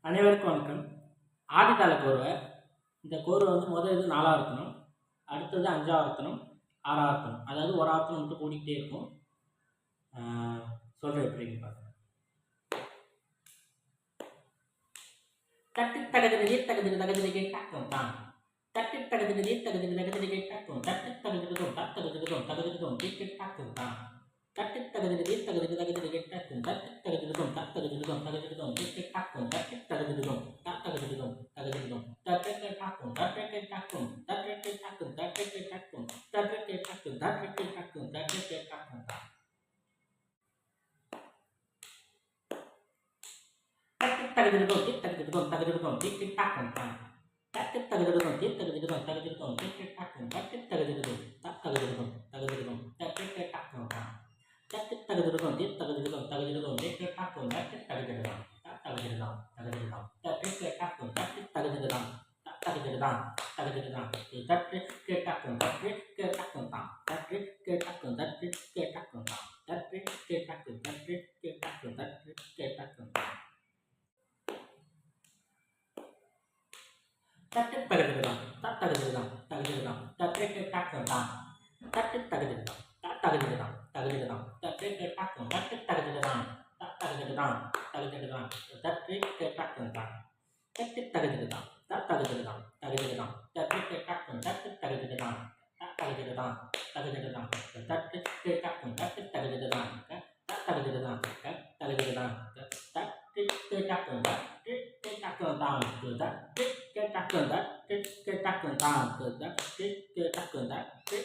அனைவருக்கும் வணக்கம். ஆதித்தாள கோர்வை. இந்த கோர்வை முதல் இது 4 ஆவர்த்தனம், அடுத்தது 5 ஆவர்த்தனம், 6 ஆவர்த்தனம். அதாவது ஒரு ஆவர்த்தனம் மட்டும் கூடிக்கிட்டே இருக்கும். சொல்கிறேன் எப்படின்னு பார்க்குறேன். தட்டு தகதில் நீர் தகதில் தகதில் கேட்டாக்கும் தான் தட்டு தகதில் நீர் தகதில் தகதில் கேட்டாக்கும் தட்டு தகதிலும் தகதிலும் தகதிலும் கேட்டாக்கும் தான் தட்டு தகதில் நீர் தகதில் தகதில் கேட்டாக்கும் தட்டு தகதிலும் தகதிலும் தகதிலும் கேட்டாக்கும் தட்டு தகதிலும் தகதிலும் தகதிலும் தட்டு கேட்டாக்கும் தட்டு கேட்டாக்கும் தட்டு கேட்டாக்கும் தட்டு கேட்டாக்கும் தட்டு கேட்டாக்கும் தட்டு கேட்டாக்கும் தட்டு கேட்டாக்கும் தான் தகதிலும் தகதிலும் தகதிலும் கேட்டாக்கும் தான் தட்டு தகதிலும் தகதிலும் தகதிலும் கேட்டாக்கும் தட்டு தகதிலும் தகதிலும் தகதிலும் தட்டு கேட்டாக்கும் தான் தட்டு தகதிலும் தகதிலும் தகதிலும் கேட்டாக்கும் தட்டு தகதிலும் தகதிலும் தகதிலும் தட்டு கேட்டாக்கும் தட்டு தகதிலும் தகதிலும் தகதிலும் தட்டு கேட்டாக்கும் தட்டு கேட்டாக்கும் தான் தட்டு கேட்டாக்கும் தட்டு கேட்டாக்கும் தான் தட்டு கேட்டாக்கும் தட்டு கேட்டாக்கும் தட்டு கேட்டாக்கும் தான் தட்டு தகதிலும் தகதிலும் தகதிலும் தட்டு கேட்டாக்கும் தான் தட்டு தகதிலும் தகதிலும் தகதிலும் தட்டு கேட்டாக்கும் தட்டு தகதிலும் தகதிலும் தகதிலும் தட்டு கேட்டாக்கும் தான் தட்டு தகதிலும் தகதிலும் தகதிலும் தட்டு கேட்டாக்கும் தட்டு தகதிலும் தகதிலும் தகதிலும் தட்டு கேட்டாக்கும் தட்டு தகதிலும் தகதிலும் தகதிலும் தட்டு கேட்டாக்கும் தட்டு கேட்டாக்கும் தான் தட்டு கேட்டாக்கும் தட்டு கேட்டாக்கும் தான் தட்டு கேட்டாக்கும் தட்டு